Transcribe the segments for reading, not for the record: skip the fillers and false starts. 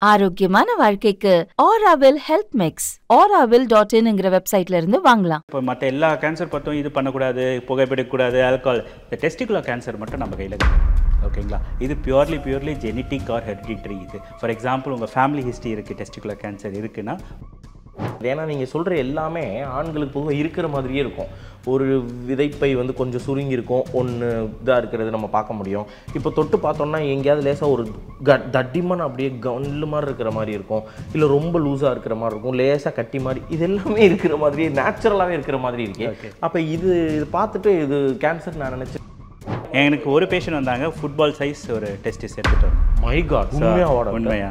ஆரோக்கியமான வாழ்க்கைக்கு Aaravil health mix auravil.in வெப்சைட்ல இருந்து வாங்கலாம். இப்போ மற்ற எல்லா கேன்சர் பற்றும் இது பண்ணக்கூடாது, புகைப்பிடிக்கக்கூடாது, ஆல்கஹால். இந்த டெஸ்டிகுலர் கேன்சர் மட்டும் நம்ம கையில் ஓகேங்களா. இது பியூர்லி ஜெனட்டிக் ஆர் ஹெரிடிட்டரி. இது ஃபார் எக்ஸாம்பிள் உங்கள் ஃபேமிலி ஹிஸ்ட்ரி இருக்குது, டெஸ்டிகுலர் கேன்சர் இருக்குன்னா. ஏன்னா நீங்கள் சொல்கிற எல்லாமே ஆண்களுக்கு பொதுவாக இருக்கிற மாதிரியே இருக்கும். ஒரு விதைப்பை வந்து கொஞ்சம் சுருங்கி இருக்கும், ஒன்று இதாக இருக்கிறது நம்ம பார்க்க முடியும். இப்போ தொட்டு பார்த்தோம்னா எங்கேயாவது லேசாக ஒரு தட்டிமான அப்படியே கல்லு மாதிரி இருக்கிற மாதிரி இருக்கும், இல்லை ரொம்ப லூஸாக இருக்கிற மாதிரி இருக்கும், லேசாக கட்டி மாதிரி, இது எல்லாமே இருக்கிற மாதிரியே நேச்சுரலாகவே இருக்கிற மாதிரி இருக்கு. அப்போ இது பார்த்துட்டு இது கேன்சர் நான் நினச்சேன். எனக்கு ஒரு பேஷண்ட் வந்தாங்க, ஃபுட்பால் சைஸ் ஒரு டெஸ்டிஸ் எடுத்துகிட்டு வந்தோம். மை காட், உண்மையா?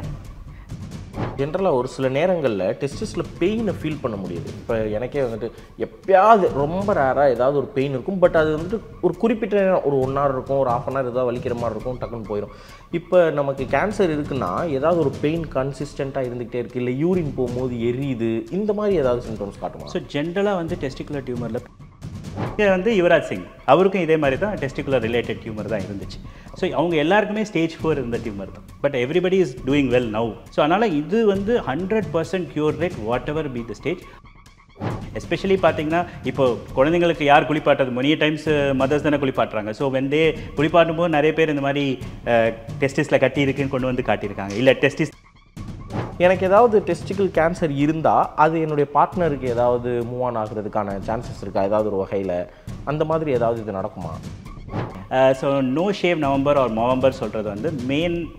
ஜென்ரலாக ஒரு சில நேரங்களில் டெஸ்டிஸில் பெயினை ஃபீல் பண்ண முடியுது. இப்போ எனக்கே வந்துட்டு எப்பயாவது ரொம்ப ரேராக ஏதாவது ஒரு பெயின் இருக்கும், பட் அது வந்துட்டு ஒரு குறிப்பிட்ட நேரம், ஒரு 1 hour இருக்கும், ஒரு 1/2 hour ஏதாவது வலிக்கிற மாதிரி இருக்கும், டக்குன்னு போயிடும். இப்போ நமக்கு கேன்சர் இருக்குன்னா ஏதாவது ஒரு பெயின் கன்சிஸ்டண்ட்டாக இருந்துகிட்டே இருக்குது, இல்லை யூரின் போகும்போது எரியுது, இந்த மாதிரி ஏதாவது சிம்டம்ஸ் காட்டுமா? ஸோ ஜென்ரலாக வந்து டெஸ்டிகுலர் டியூமரில் இங்கே வந்து யுவராஜ் சிங் அவருக்கும் இதே மாதிரி தான் டெஸ்டிகுலர் ரிலேட்டட் டியூமர் தான் இருந்துச்சு. ஸோ அவங்க எல்லாருக்குமே ஸ்டேஜ் 4 இருந்த டியூமர் தான், but everybody is doing well now. So அதனால் இது வந்து 100% cure rate what ever be the stage. Especially பார்த்தீங்கன்னா இப்போ குழந்தைங்களுக்கு யார் குளிப்பாட்டுறது, மொனிய டைம்ஸ் மதர்ஸ் தானே குளிப்பாட்டுறாங்க. ஸோ வெந்தே குளிப்பாட்டும் போது நிறைய பேர் இந்த மாதிரி டெஸ்டிஸில் கட்டி இருக்குன்னு கொண்டு வந்து காட்டியிருக்காங்க. இல்லை டெஸ்டிஸ் எனக்கு ஏதாவது டெஸ்டிக்கல் கேன்சர் இருந்தால் அது என்னுடைய பார்ட்னருக்கு ஏதாவது மூவ் ஆன் ஆகிறதுக்கான சான்சஸ் இருக்கா ஏதாவது ஒரு வகையில்? அந்த மாதிரி ஏதாவது இது நடக்குமா? So no shave November or November சொல்கிறது வந்து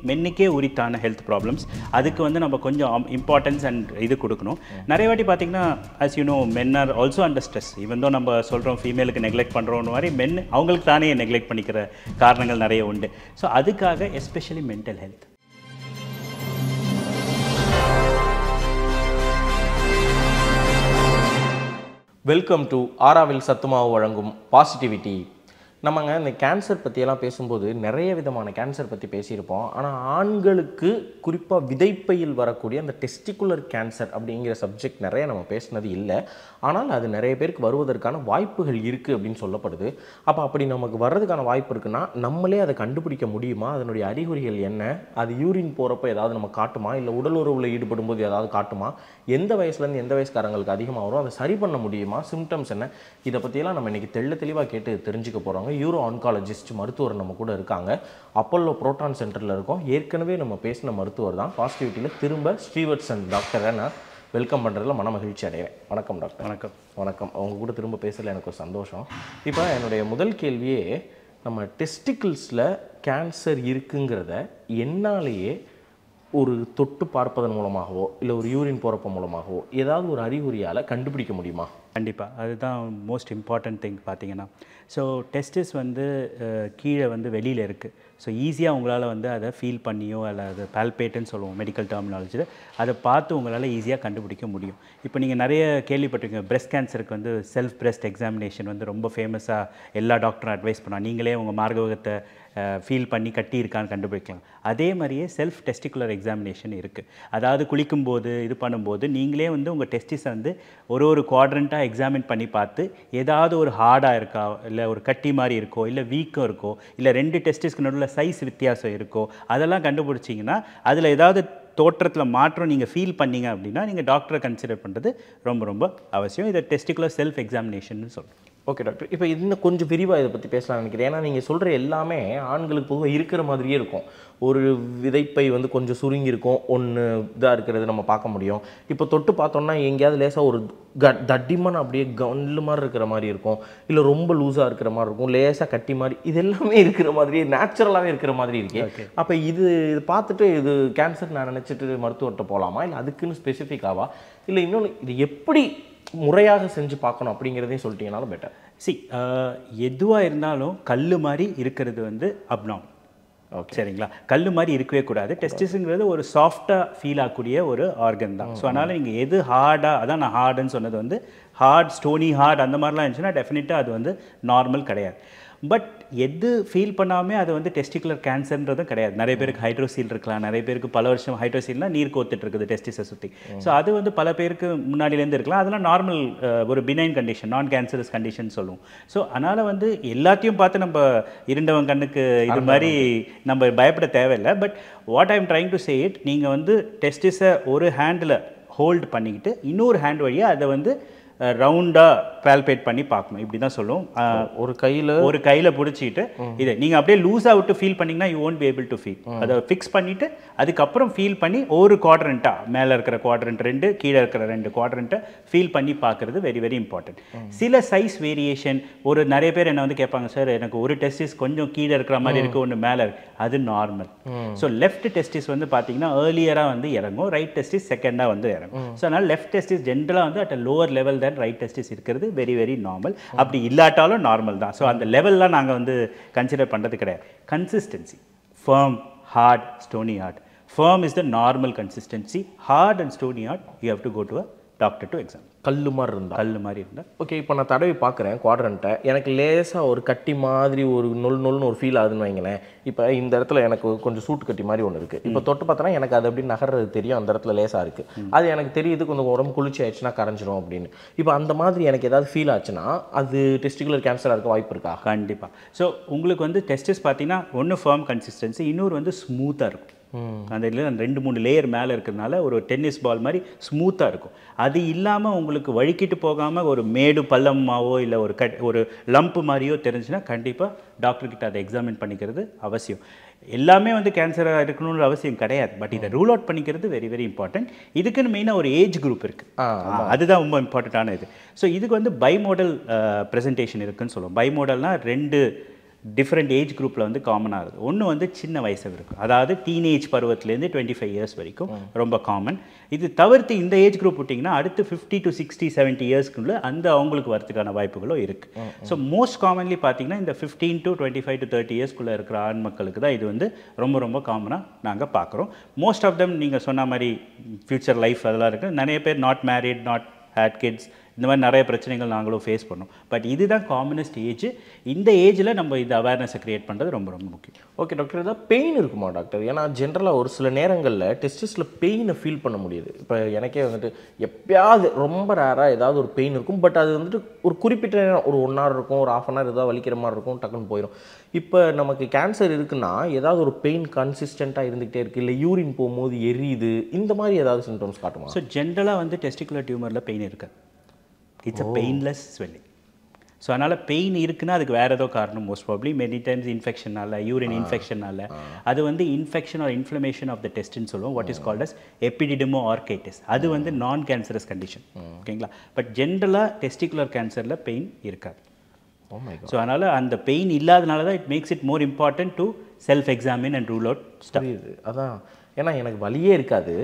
மென்னுக்கே உரித்தான ஹெல்த் ப்ராப்ளம்ஸ். அதுக்கு வந்து நம்ம கொஞ்சம் இம்பார்ட்டன்ஸ் அண்ட் இது கொடுக்கணும். நிறைய வாட்டி பார்த்தீங்கன்னா as you know men are also under stress. Even though நம்ம சொல்கிறோம் ஃபீமேலுக்கு நெக்லெக்ட் பண்ணுறோன்னு மாதிரி மென் அவங்களுக்கு தானே நெக்லெக்ட் பண்ணிக்கிற காரணங்கள் நிறைய உண்டு. ஸோ அதுக்காக especially mental health. Welcome to ஆராவில் சத்துமாவு வழங்கும் பாசிட்டிவிட்டி. நம்மங்க இந்த கேன்சர் பற்றியெல்லாம் பேசும்போது நிறைய விதமான கேன்சர் பற்றி பேசியிருப்போம். ஆனால் ஆண்களுக்கு குறிப்பாக விதைப்பையில் வரக்கூடிய அந்த டெஸ்டிகுலர் கேன்சர் அப்படிங்கிற சப்ஜெக்ட் நிறைய நம்ம பேசினது இல்லை. ஆனால் அது நிறைய பேருக்கு வருவதற்கான வாய்ப்புகள் இருக்குது அப்படின்னு சொல்லப்படுது. அப்போ அப்படி நமக்கு வர்றதுக்கான வாய்ப்பு இருக்குன்னா நம்மளே அதை கண்டுபிடிக்க முடியுமா? அதனுடைய அறிகுறிகள் என்ன? அது யூரின் போகிறப்ப ஏதாவது நம்ம காட்டுமா, இல்லை உடல் உறவில் ஈடுபடும் போது ஏதாவது காட்டுமா? எந்த வயசுலேருந்து எந்த வயசுக்காரங்களுக்கு அதிகமாக வரும், அதை சரி பண்ண முடியுமா, சிம்டம்ஸ் என்ன? இதை பற்றியெல்லாம் நம்ம இன்றைக்கி தெளிவாக கேட்டு தெரிஞ்சுக்க போகிறோம். யூரோ ஆன்காலஜிஸ்ட் மருத்துவர் நம்ம கூட இருக்காங்க. அப்போலோ புரோட்டான் சென்டரில் இருக்கோம். ஏற்கனவே நம்ம பேசின மருத்துவர் தான். பாசிட்டிவிட்டியில் திரும்ப ஸ்ரீவத்சன் டாக்டரை நான் வெல்கம் பண்ணுறதுல மன மகிழ்ச்சி அடைவேன். வணக்கம் டாக்டர். வணக்கம். வணக்கம். அவங்க கூட திரும்ப பேசல எனக்கு ஒரு சந்தோஷம். இப்போ என்னுடைய முதல் கேள்வியே, நம்ம டெஸ்டிக்கிள்ஸில் கேன்சர் இருக்குங்கிறத என்னாலேயே ஒரு தொட்டு பார்ப்பதன் மூலமாகவோ இல்லை ஒரு யூரின் போகிறப்ப மூலமாகவோ ஏதாவது ஒரு அறிகுறியால் கண்டுபிடிக்க முடியுமா? கண்டிப்பாக, அதுதான் மோஸ்ட் இம்பார்ட்டன்ட் திங் பார்த்தீங்கன்னா. ஸோ டெஸ்டிஸ் வந்து கீழே வந்து வெளியில் இருக்குது. ஸோ ஈஸியாக உங்களால் வந்து அதை ஃபீல் பண்ணியோ இல்லை அதை பால்பேட்டுன்னு சொல்லுவோம் மெடிக்கல் டெர்மினாலஜியில், அதை பார்த்து உங்களால் ஈஸியாக கண்டுபிடிக்க முடியும். இப்போ நீங்கள் நிறைய கேள்விப்பட்டிருக்கீங்க, பிரெஸ்ட் கேன்சருக்கு வந்து செல்ஃப் பிரெஸ்ட் எக்ஸாமினேஷன் வந்து ரொம்ப ஃபேமஸாக எல்லா டாக்டரும் அட்வைஸ் பண்ணுவாங்க. நீங்களே உங்கள் மார்பகத்தை ஃபீல் பண்ணி கட்டி இருக்கான்னு கண்டுபிடிக்கலாம். அதே மாதிரியே செல்ஃப் டெஸ்டிகுலர் எக்ஸாமினேஷன் இருக்குது. அதாவது குளிக்கும்போது இது பண்ணும்போது நீங்களே வந்து உங்கள் டெஸ்டிஸை வந்து ஒரு குவாட்ரண்ட்டாக எக்ஸாமின் பண்ணி பார்த்து ஏதாவது ஒரு ஹார்டாக இருக்கா, இல்லை ஒரு கட்டி மாதிரி இருக்கோ, இல்லை வீக்கம் இருக்கோ, இல்லை 2 டெஸ்டிஸ்க்கு நடுவில் சைஸ் வித்தியாசம் இருக்கோ, அதெல்லாம் கண்டுபிடிச்சிங்கன்னா அதில் ஏதாவது தோற்றத்தில் மாற்றம் நீங்கள் ஃபீல் பண்ணீங்க அப்படின்னா நீங்கள் டாக்டரை கன்சிடர் பண்ணுறது ரொம்ப அவசியம். இதை டெஸ்டிகுலர் செல்ஃப் எக்ஸாமினேஷன் சொல்கிறோம். ஓகே டாக்டர், இப்போ இன்னும் கொஞ்சம் விரிவாக இதை பற்றி பேசலாம்னு நினைக்கிறேன். ஏன்னா நீங்கள் சொல்கிற எல்லாமே ஆண்களுக்கு பொதுவாக இருக்கிற மாதிரியே இருக்கும். ஒரு விதைப்பை வந்து கொஞ்சம் சுருங்கி இருக்கும், ஒன்று இதாக இருக்கிறது நம்ம பார்க்க முடியும். இப்போ தொட்டு பார்த்தோம்னா எங்கேயாவது லேசாக ஒரு தட்டிமான அப்படியே கல்லு மாதிரி இருக்கிற மாதிரி இருக்கும், இல்லை ரொம்ப லூஸாக இருக்கிற மாதிரி இருக்கும், லேசாக கட்டி மாதிரி, இது எல்லாமே இருக்கிற மாதிரியே நேச்சுரலாகவே இருக்கிற மாதிரி இருக்கு. அப்போ இது பார்த்துட்டு இது கேன்சர் நான் நினச்சிட்டு மருத்துவர்கிட்ட போகலாமா, இல்லை அதுக்குன்னு ஸ்பெசிஃபிக்காவா, இல்லை இன்னொன்று இது எப்படி முறையாக செஞ்சு பார்க்கணும் அப்படிங்கிறதையும் சொல்லிட்டீங்கனாலும் பெட்டர். எதுவாக இருந்தாலும் கல் மாதிரி இருக்கிறது வந்து அப்நார்மல். ஓகே, சரிங்களா? கல் மாதிரி இருக்கவே கூடாது. டெஸ்டிஸுங்கிறது ஒரு சாஃப்டாக ஃபீல் ஆகக்கூடிய ஒரு ஆர்கன் தான். ஸோ அதனால் நீங்கள் எது ஹார்டாக, அதான் நான் ஹார்டுன்னு சொன்னது வந்து ஹார்ட், ஸ்டோனி ஹார்ட் அந்த மாதிரிலாம் இருந்துச்சுன்னா டெஃபினட்டாக அது வந்து நார்மல் கிடையாது. பட் எது ஃபீல் பண்ணாமல் அது வந்து டெஸ்டிகுலர் கேன்சர்ன்றதும் கிடையாது. நிறைய பேருக்கு ஹைட்ரோசீல் இருக்கலாம், நிறைய பேருக்கு பல வருஷம் ஹைட்ரோசீல்னா நீர் கோத்துட்டு இருக்குது டெஸ்டிஸை சுற்றி. ஸோ அது வந்து பல பேருக்கு முன்னாடியிலேருந்து இருக்கலாம். அதெல்லாம் நார்மல் ஒரு பினைன் கண்டிஷன், நான் கேன்சரஸ் கண்டிஷன் சொல்லுவோம். ஸோ அதனால் வந்து எல்லாத்தையும் பார்த்து நம்ம இருண்டவன் கண்ணுக்கு இது மாதிரி நம்ம பயப்பட தேவையில்லை. But what I am trying to say it, நீங்கள் வந்து டெஸ்டிஸை ஒரு ஹேண்டில் ஹோல்டு பண்ணிக்கிட்டு இன்னொரு ஹேண்ட் வழியாக அதை வந்து ரவுண்டாக பால்பேட் பண்ணி பார்க்கணும். இப்படி தான் சொல்லுவோம். ஒரு கையில் பிடிச்சிட்டு இதை நீங்கள் அப்படியே லூஸாக விட்டு ஃபீல் பண்ணிங்கன்னா you won't be able to feel. அதை ஃபிக்ஸ் பண்ணிவிட்டு அதுக்கப்புறம் ஃபீல் பண்ணி ஒரு குவாட்ரண்ட்டாக, மேலே இருக்கிற குவாட்ரண்ட் 2, கீழே இருக்கிற 2 குவாட்ரண்ட்டை ஃபீல் பண்ணி பார்க்குறது வெரி வெரி இம்பார்ட்டன்ட். சில சைஸ் வேரியேஷன், ஒரு நிறைய பேர் என்ன வந்து கேட்பாங்க, சார் எனக்கு ஒரு டெஸ்டிஸ் கொஞ்சம் கீழே இருக்கிற மாதிரி இருக்குது, ஒன்று மேலே இருக்குது. அது நார்மல். ஸோ லெஃப்ட் டெஸ்டிஸ் வந்து பார்த்தீங்கன்னா ஏர்லியராக வந்து இறங்கும், ரைட் டெஸ்டிஸ் செகண்டாக வந்து இறங்கும். ஸோ அதனால் லெஃப்ட் டெஸ்டிஸ் ஜென்ரலாக வந்து அட் லோவர் லெவல் தான் ரைட் டெஸ்டிஸ் இருக்கிறது வெரி வெரி நார்மல். அப்படி இல்லாட்டாலும் நார்மல் தான். ஸோ அந்த லெவல்லாம் நாங்கள் வந்து கன்சிடர் பண்ணுறது கிடையாது. Consistency, firm, hard, stony hard. Firm is the normal consistency. Hard and stony hard you have to go to a doctor to exam. கல் மாதிரி இருந்தால் ஓகே. இப்போ நான் தடவி பார்க்குறேன் குவாட்ரண்ட்டை, எனக்கு லேசாக ஒரு கட்டி மாதிரி ஒரு நொல்னு ஒரு ஃபீல் ஆகுதுன்னு வைங்களேன். இப்போ இந்த இடத்துல எனக்கு கொஞ்சம் சூட்டு கட்டி மாதிரி ஒன்று இருக்குது. இப்போ தொட்டு பார்த்தோன்னா எனக்கு அது அப்படி நகர்றது தெரியும், அந்த இடத்துல லேசாக இருக்குது. அது எனக்கு தெரியுது கொஞ்சம் உடம்பு குளிர்ச்சி ஆயிடுச்சுன்னா கரைஞ்சிரும் அப்படின்னு. இப்போ அந்த மாதிரி எனக்கு ஏதாவது ஃபீல் ஆச்சுன்னா அது டெஸ்டிகுலர் கேன்சராக இருக்க வாய்ப்பு இருக்கா? கண்டிப்பாக. ஸோ உங்களுக்கு வந்து டெஸ்டிஸ் பார்த்தீங்கன்னா ஒன்று ஃபர்ம் கன்சிஸ்டன்சி, இன்னொரு வந்து ஸ்மூத்தாக இருக்கும். அந்த இதில் 2-3 லேயர் மேலே இருக்கிறதுனால ஒரு டென்னிஸ் பால் மாதிரி ஸ்மூத்தாக இருக்கும். அது இல்லாமல் உங்களுக்கு வழுக்கிட்டு போகாமல் ஒரு மேடு பள்ளமாவோ இல்லை ஒரு லம்ப் மாதிரியோ தெரிஞ்சுன்னா கண்டிப்பாக டாக்டர்கிட்ட அதை எக்ஸாமின் பண்ணிக்கிறது அவசியம். எல்லாமே வந்து கேன்சராக இருக்கணும்னு அவசியம் கிடையாது. பட் இதை ரூல் அவுட் பண்ணிக்கிறது வெரி வெரி இம்பார்ட்டன்ட். இதுக்குன்னு மெயினாக ஒரு ஏஜ் குரூப் இருக்குது, அதுதான் ரொம்ப இம்பார்ட்டண்ட்டான இது. ஸோ இதுக்கு வந்து பைமோடல் ப்ரெசன்டேஷன் இருக்குதுன்னு சொல்லுவோம். பைமோடல்னால் 2 டிஃப்ரெண்ட் ஏஜ் குரூப்பில் வந்து காமனாக இருக்குது. ஒன்று வந்து சின்ன வயசு இருக்கும், அதாவது டீனேஜ் பருவத்துலேருந்து 25 இயர்ஸ் வரைக்கும் ரொம்ப காமன். இது தவிர்த்து இந்த ஏஜ் குரூப் விட்டிங்கன்னா அடுத்து 50 to 60, 70 இயர்ஸ்க்குள்ள அந்த அவங்களுக்கு வரதுக்கான வாய்ப்புகளும் இருக்குது. ஸோ மோஸ்ட் காமன்லி பார்த்தீங்கன்னா இந்த 15 to 25 to 30 இயர்ஸ்க்குள்ளே இருக்கிற ஆண் மக்களுக்கு தான் இது வந்து ரொம்ப ரொம்ப காமனாக நாங்கள் பார்க்குறோம். மோஸ்ட் ஆஃப் தம் நீங்கள் சொன்ன மாதிரி ஃப்யூச்சர் லைஃப் அதெல்லாம் இருக்குது. நிறைய பேர் not married, not had kids, இந்த மாதிரி நிறைய பிரச்சனைகள் நாங்களும் ஃபேஸ் பண்ணோம். பட் இதுதான் காமனஸ்ட் ஏஜ். இந்த ஏஜில் நம்ம இந்த அவேர்னஸை க்ரியேட் பண்ணுறது ரொம்ப ரொம்ப முக்கியம். ஓகே டாக்டர், ஏதாவது பெயின் இருக்குமா டாக்டர்? ஏன்னா ஜென்ரலாக ஒரு சில நேரங்களில் டெஸ்டிஸில் பெயினை ஃபீல் பண்ண முடியுது. இப்போ எனக்கே வந்துட்டு எப்பயாவது ரொம்ப ரேராக ஏதாவது ஒரு பெயின் இருக்கும். பட் அது வந்துட்டு ஒரு குறிப்பிட்ட நேரம், ஒரு 1 hour இருக்கும், ஒரு 1/2 hour ஏதாவது வலிக்கிற மாதிரி இருக்கும், டக்குன்னு போயிடும். இப்போ நமக்கு கேன்சர் இருக்குன்னா ஏதாவது ஒரு பெயின் கன்சிஸ்டண்ட்டாக இருந்துகிட்டே இருக்குது, இல்லை யூரின் போகும்போது எரியுது, இந்த மாதிரி ஏதாவது சிம்டம்ஸ் காட்டுமா? ஸோ ஜென்ரலாக வந்து டெஸ்டிகுலர் டியூமரில் பெயின் இருக்காது. It's a painless swelling. So அதனால் பெயின் இருக்குன்னா அதுக்கு வேறு ஏதோ காரணம், மோஸ்ட் ப்ராப்ளி மெனி டைம்ஸ் இன்ஃபெக்ஷனால, யூரின் இன்ஃபெக்ஷனால. அது வந்து infection or inflammation of the டெஸ்ட்னு சொல்லுவோம். What is called as epididymo orchitis. அது வந்து நான் கேன்சரஸ் கண்டிஷன். ஓகேங்களா? பட் ஜென்ரலாக டெஸ்டிகுலர் கேன்சரில் பெயின் இருக்காது. ஸோ அதனால் அந்த பெயின் இல்லாதனால தான் it makes it more important to self examine and rule out stuff. அதான், ஏன்னா எனக்கு வலியே இருக்காது.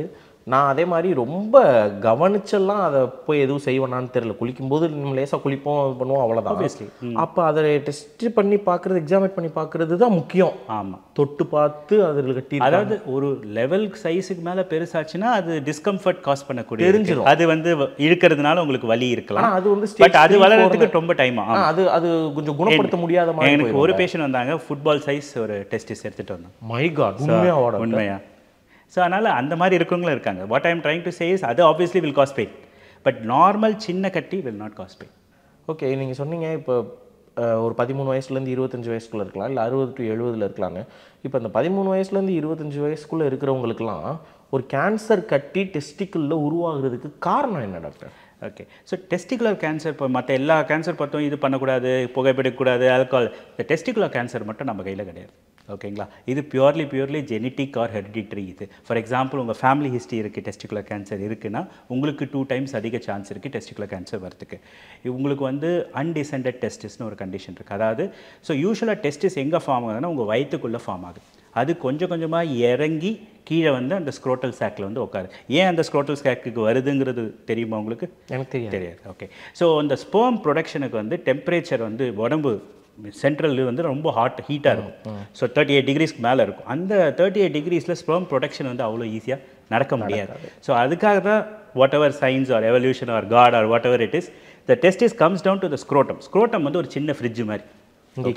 நான் அதே மாதிரி ரொம்ப கவனிச்செல்லாம் அதை போய் எதுவும் செய்வேனான்னு தெரியல. குளிக்கும்போது நம்ம லேசாக குளிப்போம், இது பண்ணுவோம், அவ்வளோதான். அப்போ அதை டெஸ்ட் பண்ணி பார்க்குறது, எக்ஸாமின் பண்ணி பார்க்குறது தான் முக்கியம். ஆமாம், தொட்டு பார்த்து அதில் கட்டி, அதாவது ஒரு லெவல் சைஸுக்கு மேலே பெருசாச்சுன்னா அது டிஸ்கம்ஃபர்ட் காஸ் பண்ணக்கூடிய தெரிஞ்சிடும். அது வந்து இழுக்கிறதுனால உங்களுக்கு வலி இருக்கலாம். அது வந்து பட் அது வளர்கிறதுக்கு ரொம்ப டைம் ஆகும். அது கொஞ்சம் குணப்படுத்த முடியாத மாதிரி. எனக்கு ஒரு பேஷண்ட் வந்தாங்க, ஃபுட்பால் சைஸ் ஒரு டெஸ்டிஸ் எடுத்துகிட்டு வந்தாங்க. மை காட், உண்மையா? ஸோ அதனால் அந்த மாதிரி இருக்கவங்களும் இருக்காங்க. What I am trying to say is அது obviously will cause pain, but normal சின்ன கட்டி will not cause pain. Okay, நீங்கள் சொன்னீங்க இப்போ ஒரு 13 வயசுலேருந்து 25 வயசுக்குள்ளே இருக்கலாம், இல்லை 60 to 70 இருக்கலான்னு. இப்போ அந்த 13 வயசுலேருந்து 25 வயசுக்குள்ளே இருக்கிறவங்களுக்குலாம் ஒரு கேன்சர் கட்டி டெஸ்டிக்கிளில் உருவாகிறதுக்கு காரணம் என்ன doctor? Okay, so testicular cancer இப்போ மற்ற எல்லா கேன்சர் பார்த்தோம், இது பண்ணக்கூடாது, புகைப்பிடிக்கக்கூடாது, ஆல்கஹால். இந்த டெஸ்டிகுலர் கேன்சர் மட்டும் நம்ம கையில் கிடையாது. ஓகேங்களா? இது பியூர்லி ஜெனட்டிக் ஆர் ஹெரிடிட்ரி. இது ஃபார் எக்ஸாம்பிள் உங்கள் ஃபேமிலி ஹிஸ்ட்ரி இருக்குது, டெஸ்டிகுலர் கேன்சர் இருக்குன்னா உங்களுக்கு 2 times அதிக சான்ஸ் இருக்குது டெஸ்டிகுலர் கேன்சர் வரதுக்கு. உங்களுக்கு வந்து அன்டிசெண்டட் டெஸ்டிஸ்னு ஒரு கண்டிஷன் இருக்குது. அதாவது ஸோ யூஸ்வலாக டெஸ்டிஸ் எங்கே ஃபார்ம் ஆகுதுன்னா உங்கள் வயிற்றுக்குள்ளே ஃபார்ம் ஆகுது. அது கொஞ்சம் கொஞ்சமாக இறங்கி கீழே வந்து அந்த ஸ்க்ரோட்டல் சாக்கில் வந்து உட்காரு. ஏன் அந்த ஸ்க்ரோட்டல் சாக்குக்கு வருதுங்கிறது தெரியுமா உங்களுக்கு? எனக்கு தெரியாது. ஓகே, ஸோ அந்த ஸ்பெர்ம் ப்ரொடக்ஷனுக்கு வந்து டெம்பரேச்சர் வந்து உடம்பு சென்ட்ரல் வந்து ரொம்ப ஹீட்டாக இருக்கும். ஸோ 38 degreesக்கு மேலே இருக்கும். அந்த 38 degreesல ஸ்பெர்ம் ப்ரொடக்ஷன் வந்து அவ்வளோ ஈஸியாக நடக்க முடியாது. ஸோ அதுக்காக தான் whatever science or evolution or God or whatever it is, the testis comes down to the scrotum. Scrotum வந்து ஒரு சின்ன ஃப்ரிட்ஜ் மாதிரி.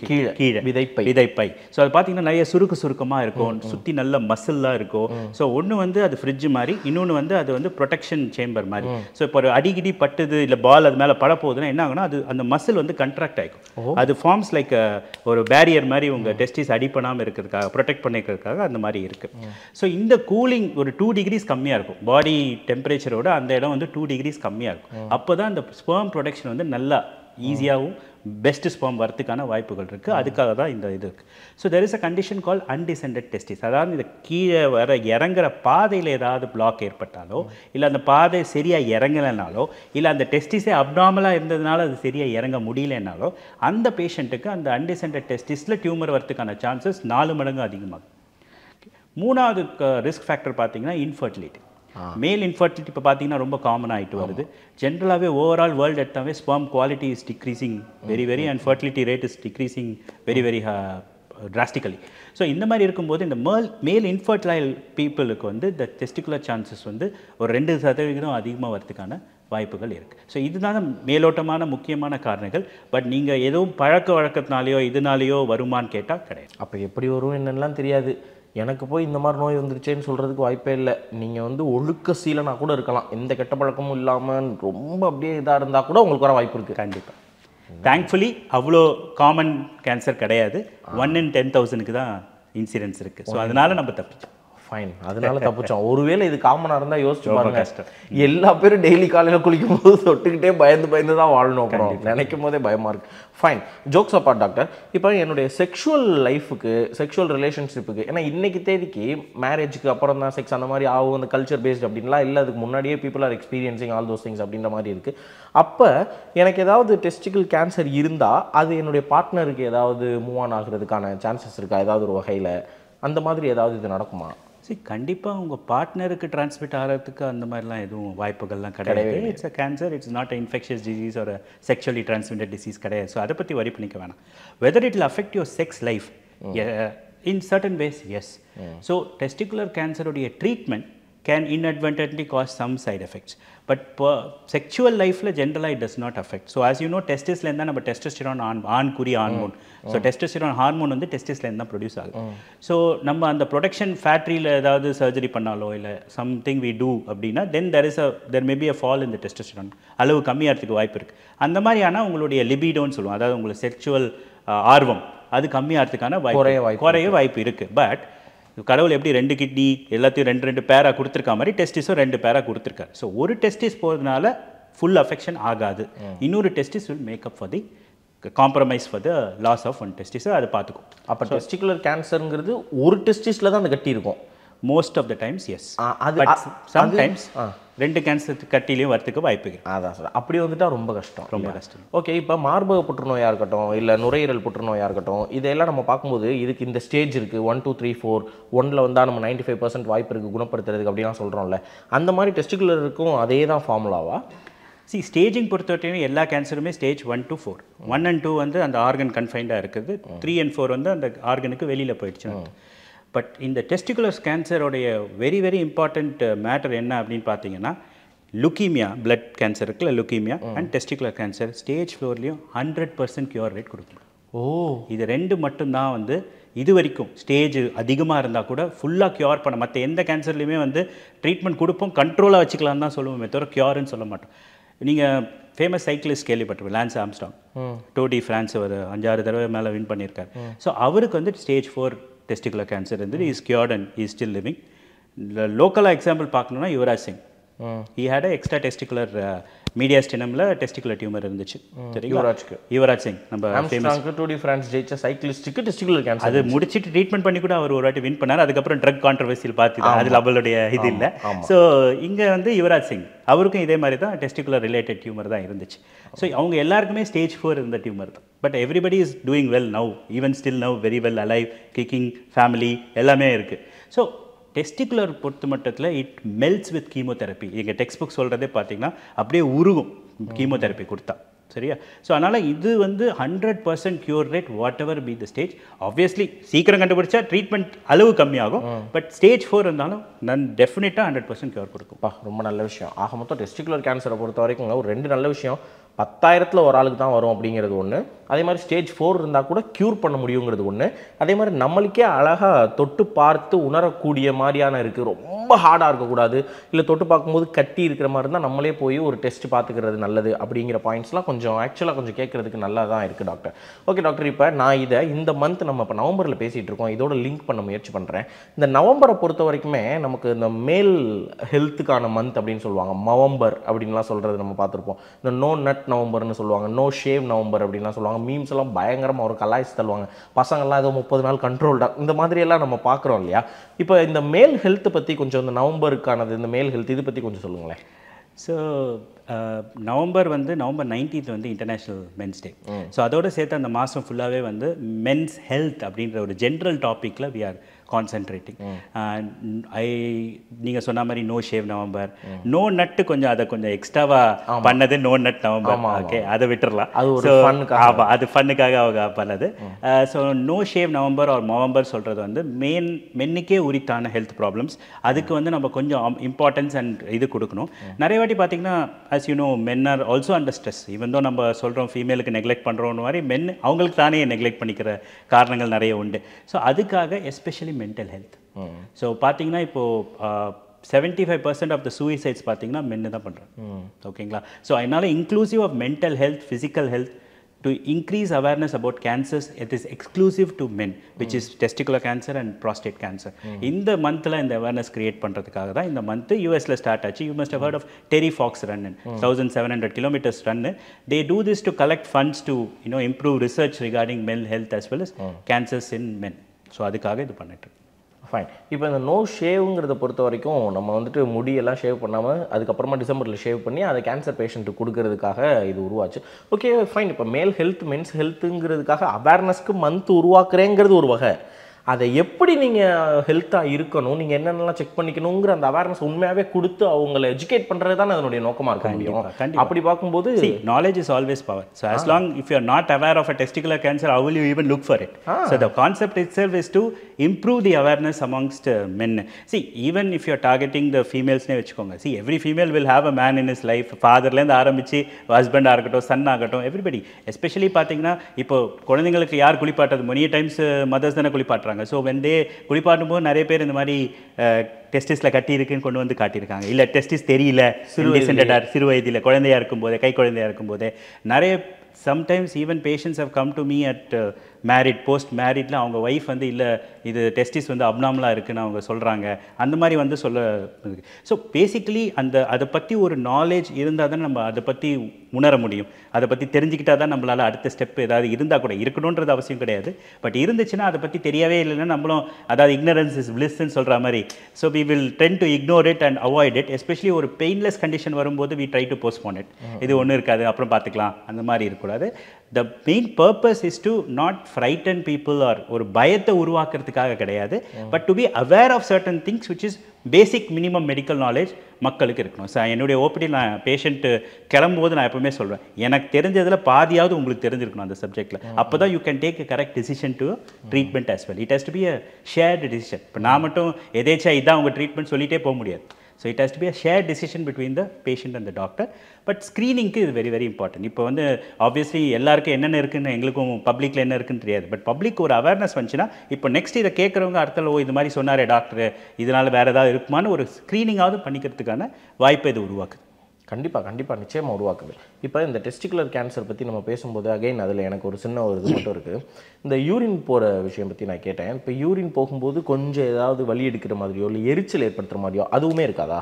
கீழே கீழே விதைப்பை. ஸோ அது பார்த்தீங்கன்னா நிறைய சுருக்கமாக இருக்கும், சுற்றி நல்ல மசில்லாம் இருக்கும். ஸோ ஒன்று வந்து அது ஃப்ரிட்ஜ் மாதிரி, இன்னொன்று வந்து அது வந்து ப்ரொடெக்ஷன் சேம்பர் மாதிரி. ஸோ இப்போ ஒரு அடிக்கடி பட்டுது இல்லை பால் அது மேலே பட போகுதுன்னா என்ன ஆகுனா அது அந்த மசில் வந்து கண்ட்ராக்ட் ஆகிக்கும். அது ஃபார்ம்ஸ் லைக் ஒரு பேரியர் மாதிரி உங்கள் டெஸ்டிஸ் அடி பண்ணாமல் இருக்கிறதுக்காக, ப்ரொடெக்ட் பண்ணிக்கிறதுக்காக அந்த மாதிரி இருக்குது. ஸோ இந்த கூலிங் ஒரு 2 டிகிரிஸ் கம்மியாக இருக்கும், பாடி டெம்பரேச்சரோட அந்த இடம் வந்து 2 டிகிரிஸ் கம்மியாக இருக்கும். அப்போ தான் அந்த ஸ்பெர்ம் ப்ரொடெக்ஷன் வந்து நல்லா ஈஸியாகவும் பெஸ்ட் ஸ்பெர்ம் வரதுக்கான வாய்ப்புகள் இருக்குது. அதுக்காக தான் இந்த இது இருக்குது. So there is a condition call undescended testis. அதாவது இந்த கீழே வர இறங்குற பாதையில் ஏதாவது பிளாக் ஏற்பட்டாலோ, இல்லை அந்த பாதை சரியாக இறங்கலைனாலோ, இல்லை அந்த டெஸ்டிஸே அப்நார்மலாக இருந்ததுனால அது சரியாக இறங்க முடியலனாலோ, அந்த பேஷண்ட்டுக்கு அந்த அன்டிசெண்டட் டெஸ்டிஸில் டியூமர் வரதுக்கான சான்சஸ் 4 மடங்கு அதிகமாகும். மூணாவது ரிஸ்க் ஃபேக்டர் பார்த்தீங்கன்னா இன்ஃபர்டிலிட்டி. மேல் இன்ஃபர்டிலிட்டி இப்போ பார்த்தீங்கன்னா ரொம்ப காமன் ஆகிட்டு வருது. ஜென்ரலாகவே ஓவரால் வேர்ல்டு எடுத்தாவே sperm quality is decreasing very and fertility rate is decreasing very drastically. So இந்த மாதிரி இருக்கும்போது இந்த மேல் இன்ஃபர்டைல் பீப்புளுக்கு வந்து இந்த டெஸ்டிகுலர் சான்சஸ் வந்து ஒரு 2% அதிகமாக வரதுக்கான வாய்ப்புகள் இருக்குது. ஸோ இதுதான் மேலோட்டமான முக்கியமான காரணங்கள். பட் நீங்கள் எதுவும் பழக்க வழக்கத்தினாலேயோ இதனாலேயோ வருமானு கேட்டால் கிடையாது. அப்போ எப்படி வரும் என்னெல்லாம் தெரியாது. எனக்கு போய் இந்த மாதிரி நோய் வந்துருச்சேன்னு சொல்கிறதுக்கு வாய்ப்பே இல்லை. நீங்கள் வந்து ஒழுக்க சீலனாக கூட இருக்கலாம், எந்த கெட்ட பழக்கமும் இல்லாமல் ரொம்ப அப்படியே இதாக இருந்தால் கூட உங்களுக்கு வர வாய்ப்பு இருக்குது. கண்டிப்பாக. தேங்க்ஃபுல்லி அவ்வளோ காமன் கேன்சர் கிடையாது. 1 in 10,000 தான் இன்சிடென்ட்ஸ் இருக்குது. ஸோ அதனால் நம்ம தப்பிச்சோம். ஃபைன், அதனால தப்பிச்சோம். ஒருவேளை இது காமனாக இருந்தால் யோசிச்சு பாருங்க, எல்லா பேரும் டெய்லி காலையில் குளிக்கும் போது தொட்டுக்கிட்டே பயந்து தான் வாழணும். அப்புறம் நினைக்கும் போதே பயமாக இருக்குது. Fine, jokes apart doctor. இப்போ என்னுடைய செக்ஷுவல் லைஃபுக்கு, செக்ஷுவல் ரிலேஷன்ஷிப்புக்கு, ஏன்னா இன்றைக்கி தேதிக்கு மேரேஜுக்கு அப்புறம் தான் செக்ஸ் அந்த மாதிரி ஆகும், அந்த கல்ச்சர் பேஸ்ட் அப்படின்லாம் இல்லை. அதுக்கு முன்னாடியே people are experiencing all those things அப்படின்ற மாதிரி இருக்குது. அப்போ எனக்கு ஏதாவது டெஸ்டிக்கல் கேன்சர் இருந்தால் அது என்னுடைய பார்ட்னருக்கு ஏதாவது மூவ் ஆன் ஆகிறதுக்கான சான்சஸ் இருக்கா ஏதாவது ஒரு வகையில்? அந்த மாதிரி ஏதாவது இது நடக்குமா? சரி, கண்டிப்பாக உங்கள் பார்ட்னருக்கு டிரான்ஸ்மிட் ஆகிறதுக்கு அந்த மாதிரிலாம் எதுவும் வாய்ப்புகள்லாம் கிடையாது. It's a cancer, it's not a infectious disease ஒரு செக்ஷுவலி டிரான்ஸ்மிட்டட் டிசீஸ் கிடையாது. ஸோ அதை பற்றி வரி பண்ணிக்க வேணாம். Whether it will affect your sex life in certain ways, yes. So testicular கேன்சருடைய treatment can inadvertently cause some side effects, but sexual life la generally it does not affect. So as you know, testis la indha நம்ம testosterone ஆண் குறி hormone. So testosterone hormone வந்து டெஸ்டிஸ்ல இருந்து தான் produce ஆகும். So நம்ம அந்த ப்ரொடெக்ஷன் ஃபேக்ட்ரியில் ஏதாவது சர்ஜரி பண்ணாலோ இல்லை சம்திங் வி டூ அப்படின்னா then there may be a fall இந்த டெஸ்டோஸ்டிரான் அளவு கம்மியாகிறதுக்கு வாய்ப்பு இருக்குது. அந்த மாதிரி ஆனால் உங்களுடைய லிபிடோன்னு சொல்லுவோம், அதாவது உங்களுக்கு செக்சுவல் ஆர்வம் அது கம்மியாகிறதுக்கான குறைய வாய்ப்பு இருக்குது. பட் கடவுள் எப்படி 2 கிட்னி எல்லாத்தையும் 2 பேராக கொடுத்துருக்க மாதிரி டெஸ்டிஸும் 2 பேராக கொடுத்துருக்காரு. ஸோ ஒரு டெஸ்டிஸ் போகிறதுனால ஃபுல் அஃபெக்ஷன் ஆகாது. இன்னொரு testis will make up for the compromise for the loss of one testis. அதை பார்த்துக்கும். அப்போ டெஸ்டிகுலர் கேன்சருங்கிறது ஒரு டெஸ்டிஸில் தான் அந்த கட்டி இருக்கும் most of the times, yes. But sometimes 2 cancer கட்டிலையும் வரத்துக்கு வாய்ப்பு இருக்குது. அதான் சார், அப்படி வந்துட்டால் ரொம்ப கஷ்டம். ஓகே, இப்போ மார்பக புற்றுநோயாக இருக்கட்டும் இல்லை நுரையீரல் புற்றுநோயாக இருக்கட்டும், இதெல்லாம் நம்ம பார்க்கும்போது இதுக்கு இந்த ஸ்டேஜ் இருக்குது 1 2 3 4. 1ல் வந்தால் நம்ம 95% வாய்ப்பு இருக்குது குணப்படுத்துறதுக்கு அப்படிலாம் சொல்கிறோம்ல. அந்த மாதிரி டெஸ்டிகுலருக்கும் அதே தான் ஃபார்முலாவா? ஸ்டேஜிங் பொறுத்தவரைக்கும் எல்லா கேன்சருமே ஸ்டேஜ் 1 to 4. 1 and 2 வந்து அந்த ஆர்கன் கன்ஃபைண்டாக இருக்குது. 3 and 4 வந்து அந்த ஆர்கனுக்கு வெளியில் போயிடுச்சு. பட் இந்த டெஸ்டிகுலர் கேன்சரோடைய வெரி இம்பார்ட்டண்ட் மேட்டர் என்ன அப்படின்னு பார்த்தீங்கன்னா, லுக்கீமியா, பிளட் கேன்சர் இருக்குல்ல, leukaemia and testicular cancer stage 4லையும் 100% கியூர் ரேட் கொடுக்கும். இது 2 மட்டும்தான் வந்து இது வரைக்கும் ஸ்டேஜ் அதிகமாக இருந்தால் கூட ஃபுல்லாக க்யூர் பண்ண. மற்ற எந்த கேன்சர்லையுமே வந்து ட்ரீட்மெண்ட் கொடுப்போம், கண்ட்ரோலாக வச்சுக்கலாம் தான் சொல்லுவோமே தவிர க்யூர்னு சொல்ல மாட்டோம். நீங்கள் ஃபேமஸ் சைக்கிளிஸ்ட் கேள்விப்பட்டிருப்பேன், Lance Armstrong. Tour de France ஒரு 5-6 தடவை மேலே வின் பண்ணியிருக்காரு. ஸோ அவருக்கு வந்து ஸ்டேஜ் 4 டெஸ்டிகுலர் கேன்சர் இருந்தது. Is cured and is still living. லோக்கலாக எக்ஸாம்பிள் பார்க்கணுன்னா Yuvraj Singh, he had extra testicular மீடியாஸ்டினமில் டெஸ்டிகுலர் டியூமர் இருந்துச்சு. சரிங்களா? யுவராஜ் சிங் நம்ம ஃபேமஸ் டூர் டி ஃப்ரான்ஸ் ஜெயிச்ச சைக்கிளிஸ்ட்டுக்கு டெஸ்டிகுலர் கேன்சர். அது முடிச்சிட்டு ட்ரீட்மெண்ட் பண்ணி கூட அவர் ஒரு வாட்டி வின் பண்ணார். அதுக்கப்புறம் ட்ரக் கான்ட்ரவர்சியில் பார்த்து அதில் அவளுடைய இது இல்லை. ஸோ இங்கே வந்து யுவராஜ் சிங் அவருக்கும் இதே மாதிரி தான் டெஸ்டிகுலர் ரிலேட்டட் டியூமர் தான் இருந்துச்சு. ஸோ அவங்க எல்லாருக்குமே ஸ்டேஜ் 4 இருந்த டியூமர் தான். But everybody is doing well now, even still now very well alive, kicking, family எல்லாமே இருக்குது. ஸோ டெஸ்டிகுலர் பொறுத்த மட்டத்தில் இட் மெல்ட்ஸ் வித் கீமோதெரப்பி. எங்கள் டெக்ஸ்ட் புக் சொல்கிறதே பார்த்தீங்கன்னா அப்படியே உருகும் கீமோதெரப்பி கொடுத்தா. சரியா? ஸோ அதனால் இது வந்து 100% cure rate what ever be the stage. Obviously சீக்கிரம் கண்டுபிடிச்சா ட்ரீட்மெண்ட் அளவு கம்மியாகும், பட் ஸ்டேஜ் 4 இருந்தாலும் டெஃபினட்டாக 100% க்யூர் கொடுக்கும்ப்பா. ரொம்ப நல்ல விஷயம். ஆக மொத்தம் டெஸ்டிகுலர் கேன்சரை பொறுத்த வரைக்கும் ஒரு 2 நல்ல விஷயம். 10,000ல் ஒரு ஆளுக்கு தான் வரும் அப்படிங்கிறது ஒன்று. அதே மாதிரி ஸ்டேஜ் 4 இருந்தால் கூட க்யூர் பண்ண முடியுங்கிறது ஒன்று. அதே மாதிரி நம்மளுக்கே அழகாக தொட்டு பார்த்து உணரக்கூடிய மாதிரியான இருக்குது. ரொம்ப ஹார்டாக இருக்கக்கூடாது, இல்லை தொட்டு பார்க்கும்போது கட்டி இருக்கிற மாதிரி இருந்தால் நம்மளே போய் ஒரு டெஸ்ட் பார்த்துக்கிறது நல்லது அப்படிங்கிற பாயிண்ட்ஸ்லாம் கொஞ்சம் ஆக்சுவலாக கொஞ்சம் கேட்குறதுக்கு நல்லா தான் இருக்குது டாக்டர். ஓகே டாக்டர், இப்போ நான் இதை இந்த மந்த் நம்ம இப்போ நவம்பரில் பேசிகிட்டு இருக்கோம், இதோட லிங்க் பண்ண முயற்சி பண்ணுறேன். இந்த நவம்பரை பொறுத்த வரைக்குமே நமக்கு இந்த மேல் ஹெல்த்துக்கான மந்த் அப்படின்னு சொல்லுவாங்க, நவம்பர் அப்படின்லாம் சொல்கிறது நம்ம பார்த்துருப்போம். இந்த நோ நட் நவம்பர்னு சொல்லுவாங்க, நோ ஷேவ் நவம்பர் அப்படின்லாம் சொல்லுவாங்க. மீம்ஸ் எல்லாம் பயங்கரமாக ஒரு கலாய்ச்சி தள்ளுவாங்க, பசங்கள்லாம் ஏதோ 30 நாள் கண்ட்ரோல்டா, இந்த மாதிரியெல்லாம் நம்ம பார்க்குறோம் இல்லையா? இப்போ இந்த மேல் ஹெல்த்தை பற்றி கொஞ்சம், இந்த நவம்பருக்கானது இந்த மேல் ஹெல்த் இது பற்றி கொஞ்சம் சொல்லுங்களேன். ஸோ நவம்பர் 19th வந்து இன்டர்நேஷ்னல் மென்ஸ் டே. ஸோ அதோடு சேர்த்து அந்த மாதம் ஃபுல்லாகவே வந்து மென்ஸ் ஹெல்த் அப்படின்ற ஒரு ஜென்ரல் டாப்பிக்கில் வி ஆர் கான்சென்ட்ரேட்டிங். நீங்கள் சொன்ன மாதிரி நோ ஷேவ் நவம்பர், நோ நட்டு கொஞ்சம் அதை கொஞ்சம் எக்ஸ்ட்ராவாக பண்ணது நோ நட் நவம்பர். ஓகே, அதை விட்டுறலாம், அது ஃபன்னுக்காக அவங்க பண்ணது. So no shave November or November சொல்கிறது வந்து மென்னுக்கே உரித்தான ஹெல்த் ப்ராப்ளம்ஸ். அதுக்கு வந்து நம்ம கொஞ்சம் இம்பார்ட்டன்ஸ் அண்ட் இது கொடுக்கணும். நிறைய வாட்டி பார்த்தீங்கன்னா as you know men are also under stress. even though நம்ம சொல்கிறோம் ஃபீமேலுக்கு நெக்லெக்ட் பண்ணுறோன்னு மாதிரி மென் அவங்களுக்கு தானே நெக்லெக்ட் பண்ணிக்கிற காரணங்கள் நிறைய உண்டு. ஸோ அதுக்காக எஸ்பெஷலி மென்டல் ஹெல்த். ஸோ பார்த்தீங்கன்னா இப்போது 75% ஆஃப் த சூசைட்ஸ் பார்த்தீங்கன்னா மென்னு தான் பண்ணுறாங்க. ஓகேங்களா? ஸோ அதனால் inclusive of mental health, physical health, to increase awareness about cancers, it is exclusive to men, which is testicular cancer and prostate cancer. இந்த மந்த்ல இந்த awareness create பண்றதுக்காக தான் இந்த மந்த் யூஎஸ்ல ஸ்டார்ட் ஆச்சு. You must have heard of Terry Fox run, 1700 kilometers run. They do this to collect funds to improve research regarding male health as well as cancers in men. So அதுக்காக இது பண்ணிட்டு. Fine. இப்போ இந்த no ஷேவுங்கிறத பொறுத்த வரைக்கும் நம்ம வந்துட்டு முடியெல்லாம் ஷேவ் பண்ணாமல் அதுக்கப்புறமா டிசம்பரில் ஷேவ் பண்ணி அதை கேன்சர் பேஷண்ட்டுக்கு கொடுக்கறதுக்காக இது உருவாச்சு. Okay fine. இப்போ மேல் ஹெல்த் மென்ஸ் ஹெல்த்துங்கிறதுக்காக அவேர்னஸ்க்கு மந்த் உருவாக்குறேங்கிறது ஒரு வகை. அதை எப்படி நீங்கள் ஹெல்த்தாக இருக்கணும், நீங்கள் என்னென்னலாம் செக் பண்ணிக்கணுங்கிற அந்த அவேர்னஸ் உண்மையாகவே கொடுத்து அவங்களை எஜுகேட் பண்ணுறது தான் அதனுடைய நோக்கமாக இருக்க முடியும். அப்படி பார்க்கும்போது knowledge is always power. So as long if you are not aware of a testicular cancer, how will you even look for it? So the concept itself is to improve the awareness amongst men. See, even if you are targeting the females ne vechukonga, see every female will have a man in his life. Father la irund ஆரம்பிச்சு husband ஆகட்டும், son ஆகட்டும், everybody. Especially பாத்தீங்கன்னா இப்போ குழந்தைகளுக்கு யார் குளிப்பாட்டது? many times mothers தான குளிப்பாட்டுறாங்க. So வெண்டே குளிப்பாட்டும் போது நிறைய பேர் இந்த மாதிரி டெஸ்டிஸில் கட்டி இருக்குன்னு கொண்டு வந்து காட்டியிருக்காங்க. இல்லை டெஸ்டிஸ் தெரியல சிறு வயதில் குழந்தையாக இருக்கும்போதே, கை குழந்தையாக இருக்கும்போதே நிறைய sometimes even patients have come to me at married, post marriedல அவங்க ஒய்ஃப் வந்து இல்லை இது டெஸ்டிஸ் வந்து அப்நார்மலாக இருக்குன்னு அவங்க சொல்கிறாங்க. அந்த மாதிரி வந்து சொல்ல. ஸோ பேசிக்கலி அதை பற்றி ஒரு நாலேஜ் இருந்தால் தான் நம்ம அதை பற்றி உணர முடியும். அதை பற்றி தெரிஞ்சுக்கிட்டால் தான் நம்மளால் அடுத்த ஸ்டெப் ஏதாவது இருந்தால் கூட, இருக்கணுன்றது அவசியம் கிடையாது, பட் இருந்துச்சுன்னா அதை பற்றி தெரியவே இல்லைன்னா நம்மளும் அதாவது ignorance is bliss ன்னு சொல்கிற மாதிரி. So we will tend to ignore it and avoid it. especially ஒரு பெயின்லெஸ் கண்டிஷன் வரும்போது we try to postpone it. இது ஒன்றும் இருக்காது, அப்புறம் பார்த்துக்கலாம், அந்த மாதிரி இருக்கக்கூடாது. The main purpose is to not frighten people or ஒரு பயத்தை உருவாக்குறதுக்காக கிடையாது, but to be aware of certain things which is basic minimum medical knowledge மக்களுக்கு இருக்கணும். ஸோ என்னுடைய ஓபிடி நான் பேஷண்ட்டு கிளம்பும்போது நான் எப்பவுமே சொல்வேன், எனக்கு தெரிஞ்சதில் பாதியாவது உங்களுக்கு தெரிஞ்சிருக்கணும் அந்த சப்ஜெக்டில். அப்போ தான் you can take a correct decision to treatment as well. It has to be a shared decision. இப்போ நான் மட்டும் எதேச்சா இதான் உங்கள் ட்ரீட்மெண்ட் சொல்லிகிட்டே போக முடியாது. So it has to be a shared decision between the patient and the doctor. But screeningக்கு இது very very important. இப்போ வந்து obviously எல்லாருக்கும் என்னென்ன இருக்குன்னு எங்களுக்கும் பப்ளிக்கில் என்ன இருக்குன்னு தெரியாது, பட் பப்ளிக் ஒரு அவேர்னஸ் வந்துச்சுன்னா இப்போ நெக்ஸ்ட் இதை கேட்குறவங்க அடுத்த இது மாதிரி சொன்னாரே டாக்டர், இதனால் வேறு ஏதாவது இருக்குமான்னு ஒரு ஸ்க்ரீனிங்காவது பண்ணிக்கிறதுக்கான வாய்ப்பை இது உருவாக்குது. கண்டிப்பாக நிச்சயமாக உருவாக்குது. இப்போ இந்த டெஸ்டிகுலர் கேன்சர் பற்றி நம்ம பேசும்போது அகைன் அதில் எனக்கு ஒரு சின்ன ஒரு இது மட்டும் இருக்குது. இந்த யூரின் போகிற விஷயம் பற்றி நான் கேட்டேன். இப்போ யூரின் போகும்போது கொஞ்சம் ஏதாவது வலி எடுக்கிற மாதிரியோ இல்லை எரிச்சல் ஏற்படுத்துகிற மாதிரியோ அதுவுமே இருக்காதா?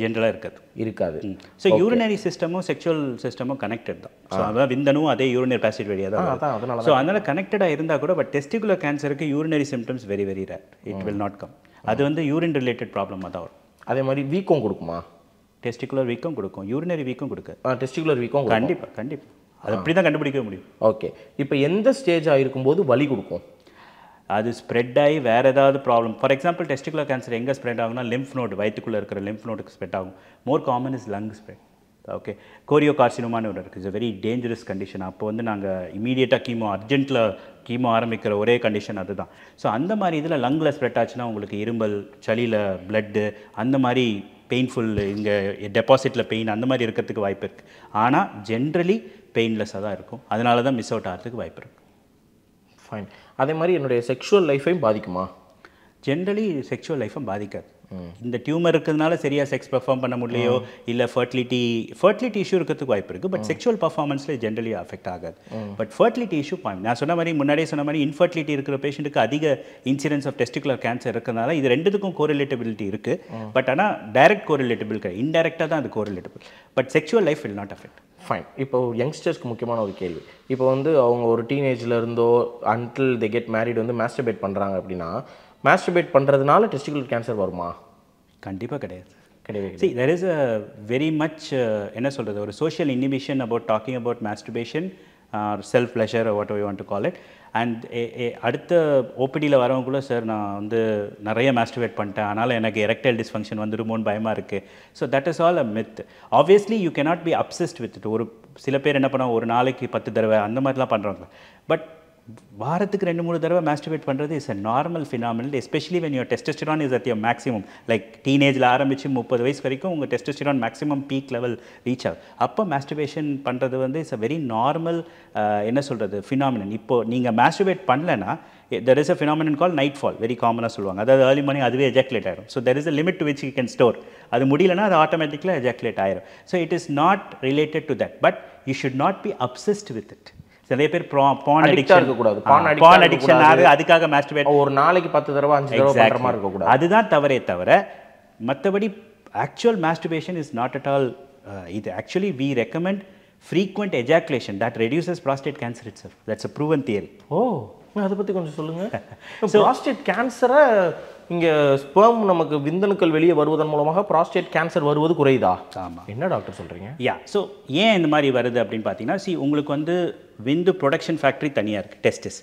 ஜென்ரலாக இருக்காது. ஸோ யூரினரி சிஸ்டமும் செக்ஷுவல் சிஸ்டமும் கனெக்டட் தான். ஸோ அதான் விந்தனும் அதே யூரினரி பேசேஜ் வழியாக தான். ஸோ அதனால் கனெக்டடாக இருந்தால் கூட பட் டெஸ்டிகுலர் கேன்சருக்கு urinary symptoms very very rare. It will not come. அது வந்து யூரின் ரிலேட்டட் ப்ராப்ளமாக தான் வரும். அதே மாதிரி வீக்கம் கொடுக்குமா? டெஸ்டிகுலர் வீக்கம் கொடுக்கும், யூரினரி வீக்கம் கொடுக்க. டெஸ்டிகுலர் வீக்கம் கண்டிப்பாக அது அப்படி தான் கண்டுபிடிக்க முடியும். ஓகே. இப்போ எந்த ஸ்டேஜாக இருக்கும்போது வலி கொடுக்கும்? அது ஸ்ப்ரெட் ஆகி வேறு ஏதாவது problem. For example testicular cancer எங்கே ஸ்ப்ரெட் ஆகும்னா லிம்ஃப் நோடு, வயிற்றுக்குள்ளே இருக்கிற லிம்ஃப் நோடுக்கு ஸ்ப்ரெட் ஆகும். More common is lung spread. Okay, கோரியோகார்சினோமான்னு ஒன்று இருக்குது. It's very dangerous condition. அப்போ வந்து நாங்கள் இமீடியட்டாக அர்ஜென்ட்டில் கீமோ ஆரம்பிக்கிற ஒரே கண்டிஷன் அதுதான். ஸோ அந்த மாதிரி இதில் லங்கில் ஸ்ப்ரெட் ஆச்சுன்னா உங்களுக்கு இருமல், சளியில் பிளட்டு, அந்த மாதிரி பெயின்ஃபுல், இங்கே டெபாசிட்டில் பெயின் அந்த மாதிரி இருக்கிறதுக்கு வாய்ப்பு இருக்குது. ஆனால் ஜென்ரலி பெயின்லெஸ்ஸாக தான் இருக்கும். அதனால தான் மிஸ் அவுட் ஆகிறதுக்கு வாய்ப்பு இருக்குது. ஃபைன். அதே மாதிரி என்னுடைய செக்ஷுவல் லைஃபையும் பாதிக்குமா? ஜென்ரலி செக்ஷுவல் லைஃப்பை பாதிக்காது. இந்த டியூமர் இருக்கிறதுனால சரியாக செக்ஸ் பெர்ஃபார்ம் பண்ண முடியலையோ இல்லை ஃபர்டிலிட்டி இஷ்யூ இருக்கிறதுக்கு வாய்ப்பு இருக்குது. பட் செக்ஷுவல் பர்ஃபார்மன்ஸில் ஜென்ரலி அஃபெக்ட் ஆகாது. பட் ஃபர்டிலிட்டி இஷ்யூ நான் சொன்ன மாதிரி முன்னாடியே சொன்ன மாதிரி இன்ஃபர்டிலிட்டி இருக்கிற பேஷண்ட்டுக்கு அதிக இன்சிடென்ஸ் ஆஃப் டெஸ்டிகுலர் கேன்சர் இருக்கிறதுனால இது ரெண்டுத்துக்கும் கோரிலேட்டபிலிட்டி இருக்குது. பட் ஆனால் டைரக்ட் கோரிலேட்டபிள் கிடையாது, இன்டெரக்டாக தான் அது correlatable. But sexual life will not affect. Fine. இப்போ யங்ஸ்டர்ஸ்க்கு முக்கியமான ஒரு கேள்வி. இப்போ வந்து அவங்க ஒரு டீனேஜில் இருந்தோ அன்டில் தே கெட் மேரிட் வந்து மாஸ்டர்பேட் பண்ணுறாங்க அப்படின்னா, மாஸ்டர்பேட் பண்ணுறதுனால டெஸ்டிகுலர் கேன்சர் வருமா? கண்டிப்பாக கிடையாது. கிடையாது. See, there is a very much என்ன சொல்கிறது, ஒரு social inhibition about talking about masturbation or self pleasure or whatever you want to call it. And அடுத்த ஓபிடியில் வரவங்க கூட, சார் நான் வந்து நிறைய மாஸ்டர்பேட் பண்ணிட்டேன், அதனால் எனக்கு எரெக்டைல் டிஸ்ஃபங்க்ஷன் வந்துருமோன்னு பயமாக இருக்குது. So that is all a myth. Obviously you cannot be obsessed with it. ஒரு சில பேர் என்ன பண்ணுவாங்க, ஒரு நாளைக்கு 10 தடவை அந்த மாதிரிலாம் பண்ணுறாங்க. பட் வாரத்துக்கு 2-3 தடவை மாஸ்டர்பேட் பண்ணுறது is a normal phenomenal, especially when your testosterone is at your maximum. Like டீனேஜில் ஆரம்பித்து 30 வயசு வரைக்கும் உங்கள் testosterone maximum peak level reach ஆகுது. அப்போ மாஸ்டர்பேஷன் பண்ணுறது வந்து இட்ஸ் அ வெரி நார்மல் என்ன சொல்கிறது ஃபினாமினன். இப்போது நீங்கள் மாஸ்டர்பேட் பண்ணலைன்னா there is a phenomenon called nightfall, very காமனாக சொல்லுவாங்க. அதாவது ஏர்லி மார்னிங் அதுவே எஜாக்குலேட் ஆயிரும். So there is a limit to which you can store. அது முடியலன்னா அது ஆட்டோமேட்டிக்கலாக எஜாக்குலேட் ஆயிரும். So it is not related to that, but you should not be obsessed with it. நிறைய பேர் பான் அடிக்ஷன் இருக்கக்கூடாது, பான் அடிக்ஷன் அதுக்காக மாஸ்டர்பேட் ஒரு நாளைக்கு 10 தடவை 5 தடவை பண்ற மாதிரி இருக்கக்கூடாது. அதுதான் தவறே தவிர மற்றபடி actual masturbation is not at all. இது actually we recommend frequent ejaculation that reduces prostate cancer itself. That's a proven theory. அதை பற்றி கொஞ்சம் சொல்லுங்கள். ப்ராஸ்டேட் கேன்சரை இங்கே ஸ்பெர்ம் நமக்கு விந்தணுக்கள் வெளியே வருவதன் மூலமாக ப்ராஸ்டேட் கேன்சர் வருவது குறையுதா? ஆமாம். என்ன டாக்டர் சொல்கிறீங்க? ஸோ ஏன் இந்த மாதிரி வருது அப்படின்னு பார்த்தீங்கன்னா, உங்களுக்கு வந்து விந்து ப்ரொடக்ஷன் ஃபேக்ட்ரி தனியாக இருக்குது, டெஸ்டிஸ்.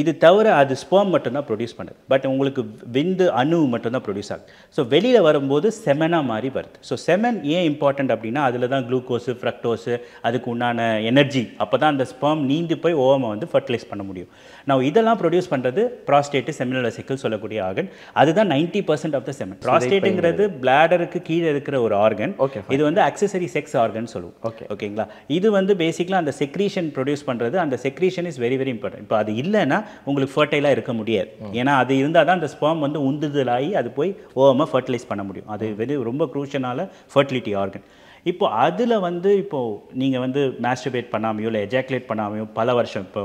இது தவிர அது ஸ்பெர்ம் மட்டும்தான் ப்ரொடியூஸ் பண்ணுது. பட் உங்களுக்கு விந்து அணு மட்டும்தான் ப்ரொடியூஸ் ஆகுது. ஸோ வெளியில் வரும்போது செமனாக மாதிரி வருது. ஸோ செமன் ஏன் இம்பார்ட்டண்ட் அப்படின்னா, அதில் தான் குளுக்கோஸு, ஃப்ரக்டோஸு, அதுக்கு உண்டான எனர்ஜி. அப்போ தான் அந்த ஸ்பெர்ம் நீந்து போய் ஓவமை வந்து ஃபர்டிலைஸ் பண்ண முடியும். நான் இதெல்லாம் ப்ரொடியூஸ் பண்ணுறது ப்ராஸ்டேட்டு, செமினல் வெசிக்கிள் சொல்லக்கூடிய ஆர்கன். அதுதான் 90% ஆஃப் த செமன். ப்ராஸ்டேட்டுங்கிறது பிளாடருக்கு கீழே இருக்கிற ஒரு ஆர்கன். இது வந்து அக்சசரி செக்ஸ் ஆர்கன் சொல்லுவோம். ஓகேங்களா? இது வந்து பேசிக்கலாக அந்த செக்ரீஷன் ப்ரொடியூஸ் பண்ணுறது. அந்த secretion is very very important. இப்போ அது இல்லைன்னா உங்களுக்கு ஃபர்டைலாக இருக்க முடியாது. ஏன்னா அது இருந்தால் தான் அந்த ஸ்பெர்ம் வந்து உந்துதலாகி அது போய் ஓவமாக ஃபர்டிலைஸ் பண்ண முடியும். அது வெரி ரொம்ப க்ரூஷனால ஃபர்டிலிட்டி ஆர்கன். இப்போ அதில் வந்து இப்போது நீங்கள் வந்து மாஸ்டர்பேட் பண்ணாமையோ இல்லை எஜாக்குலேட் பண்ணாமையோ பல வருஷம், இப்போ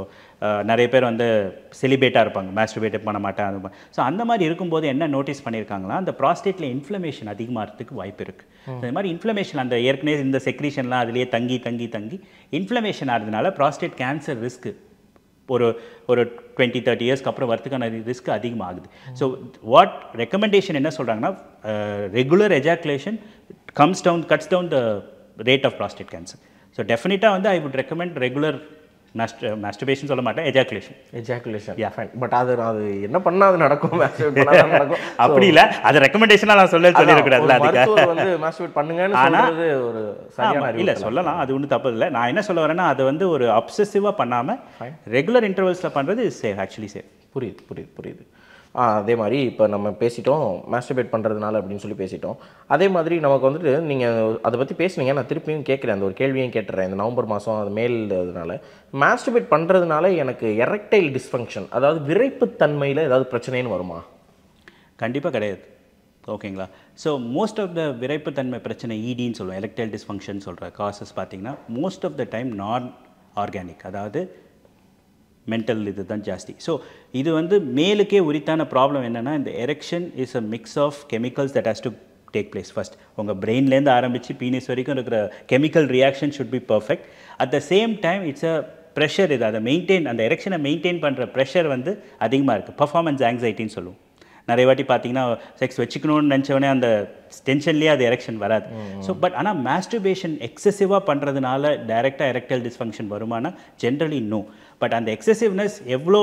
நிறைய பேர் வந்து செலிபேட்டாக இருப்பாங்க, மாஸ்டர்பேட் பண்ண மாட்டேன். ஸோ அந்த மாதிரி இருக்கும்போது என்ன நோட்டீஸ் பண்ணியிருக்காங்களா, அந்த ப்ராஸ்டேட்டில் இன்ஃப்ளமேஷன் அதிகமாகிறதுக்கு வாய்ப்பு இருக்குது. இந்த மாதிரி இன்ஃப்ளமேஷன் அந்த ஏற்கனவே இந்த செக்ரீஷன்லாம் அதிலேயே தங்கி தங்கி தங்கி இன்ஃப்ளமேஷன் ஆகிறதுனால ப்ராஸ்டேட் கேன்சர் ரிஸ்க்கு ஒரு 20-30 இயர்ஸ்க்கு அப்புறம் வரதுக்கான ரிஸ்க் அதிகமாகுது. ஸோ வாட் ரெக்கமெண்டேஷன் என்ன சொல்கிறாங்கன்னா, regular ejaculation cuts down the rate of prostate cancer. So definitely வந்து I would recommend regular masturbation சொல்ல மாட்டேன், எஜாக்குலேஷன். பட் அது என்ன பண்ணா அது நடக்கும்? நடக்கும் அப்படி இல்லை, அது ரெக்கமெண்டேஷனாக நான் சொல்லிடக்கூடாதுல்ல. அதுக்கு வந்து மாஸ்டர்பேட் பண்ணுங்கன்னு சொல்றது ஒரு சரியான இல்லை, சொல்லலாம், அது ஒன்றும் தப்பு இல்லை. நான் என்ன சொல்ல வரேன்னா, அது வந்து ஒரு அப்சசிவாக பண்ணாமல் ரெகுலர் இன்டர்வல்ஸில் பண்ணுறது சேஃப், ஆக்சுவலி சேஃப். புரியுது. அதே மாதிரி இப்போ நம்ம பேசிட்டோம் மாஸ்டர்பேட் பண்ணுறதுனால அப்படின்னு சொல்லி பேசிட்டோம். அதே மாதிரி நமக்கு வந்துட்டு நீங்கள் அதை பற்றி பேசுனீங்க, நான் திருப்பியும் கேட்குறேன், அந்த ஒரு கேள்வியும் கேட்டுறேன். இந்த நவம்பர் மாதம் அது மேல் இதனால மாஸ்டர்பேட் பண்ணுறதுனால எனக்கு எரெக்டைல் டிஸ்ஃபங்க்ஷன், அதாவது விரைப்புத்தன்மையில் ஏதாவது பிரச்சனைன்னு வருமா? கண்டிப்பாக கிடையாது. ஓகேங்களா? ஸோ மோஸ்ட் ஆஃப் த விரைப்புத்தன்மை பிரச்சனை ஈடின்னு சொல்லுவோம், எரெக்டைல் டிஸ்ஃபங்க்ஷன் சொல்கிற காசஸ் பார்த்தீங்கன்னா மோஸ்ட் ஆஃப் த டைம் நான் ஆர்கானிக், அதாவது மென்டல் இது தான் ஜாஸ்தி. ஸோ இது வந்து மேலுக்கே உரித்தான ப்ராப்ளம் என்னென்னா, இந்த erection is a mix of chemicals that has to take place. First உங்கள் பிரெயின்லேருந்து ஆரம்பித்து பீனிஸ் வரைக்கும் இருக்கிற chemical reaction should be perfect. At the same time it's a pressure. இது அதை மெயின்டைன், அந்த எரெக்ஷனை மெயின்டைன் பண்ணுற ப்ரெஷர் வந்து அதிகமாக இருக்குது. பர்ஃபார்மன்ஸ் ஆங்ஸைட்டின்னு சொல்லுவோம். நிறைய வாட்டி பார்த்தீங்கன்னா செக்ஸ் வச்சுக்கணும்னு நினச்சவொடனே அந்த டென்ஷன்லேயே அது எரெக்ஷன் வராது. ஸோ பட் ஆனால் மாஸ்டர்பேஷன் எக்ஸசிவாக பண்ணுறதுனால டைரெக்டாக எரெக்டைல் டிஸ்ஃபங்க்ஷன் வருமானா ஜென்ரலி நோ. பட் அந்த எக்ஸசிவ்னஸ் எவ்வளோ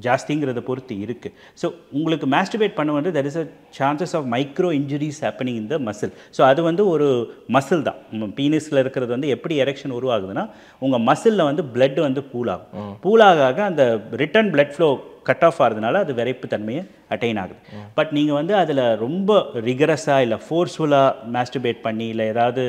ஜாஸ்திங்கிறத பொறுத்து இருக்குது. ஸோ உங்களுக்கு மாஸ்டர்பேட் பண்ண வந்து there is a chances of micro injuries happening in the muscle. So அது வந்து ஒரு மசில் தான். பீனிஸில் இருக்கிறது வந்து எப்படி எரெக்ஷன் உருவாகுதுன்னா உங்கள் மசிலில் வந்து பிளட் வந்து பூலாகும். பூலாக அந்த return blood flow cut off ஆகிறதுனால அது விரைப்பு தன்மையை அட்டைன் ஆகுது. பட் நீங்கள் வந்து அதில் ரொம்ப ரிகரஸாக இல்லை ஃபோர்ஸ்ஃபுல்லாக மாஸ்டர்பேட் பண்ணி இல்லை ஏதாவது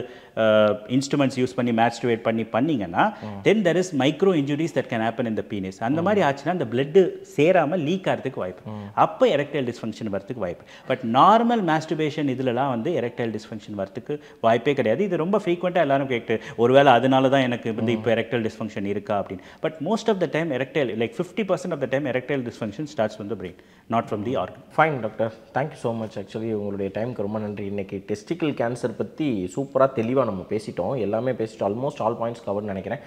இன்ஸ்ட்ருமெண்ட்ஸ் யூஸ் பண்ணி மாஸ்டர்பேட் பண்ணிங்கன்னா then there is micro injuries that can happen in the penis. அந்த மாதிரி ஆச்சுன்னா அந்த பிளட்டு சேராமல் லீக் ஆகிறதுக்கு வாய்ப்பு, அப்போ எரெக்டைல் டிஸ்ஃபங்க்ஷன் வரதுக்கு வாய்ப்பு. பட் நார்மல் மாஸ்டர்பேஷன் இதுலலாம் வந்து எரெக்டைல் டிஸ்ஃபங்க்ஷன் வரதுக்கு வாய்ப்பே கிடையாது. இது ரொம்ப ஃப்ரீக்வெண்ட்டாக எல்லாரும் கேட்டு ஒருவேளை அதனால தான் எனக்கு வந்து இப்போ எரெக்டைல் டிஸ்ஃபங்க்ஷன் இருக்கா அப்படின்னு. But most of the time erectile like 50% of the time erectile dysfunction starts from the brain, not from the organ. Fine doctor, thank you so much. Actually உங்களுடைய டைமுக்கு ரொம்ப நன்றி. இன்றைக்கி டெஸ்டிக்கல் கேன்சர் பற்றி சூப்பராக தெளிவாக நம்ம பேசிட்டோம், எல்லாமே பேசிட்டோம், ஆல்மோஸ்ட் ஆல் பாயிண்ட்ஸ் கவர்னு நினைக்கிறேன்.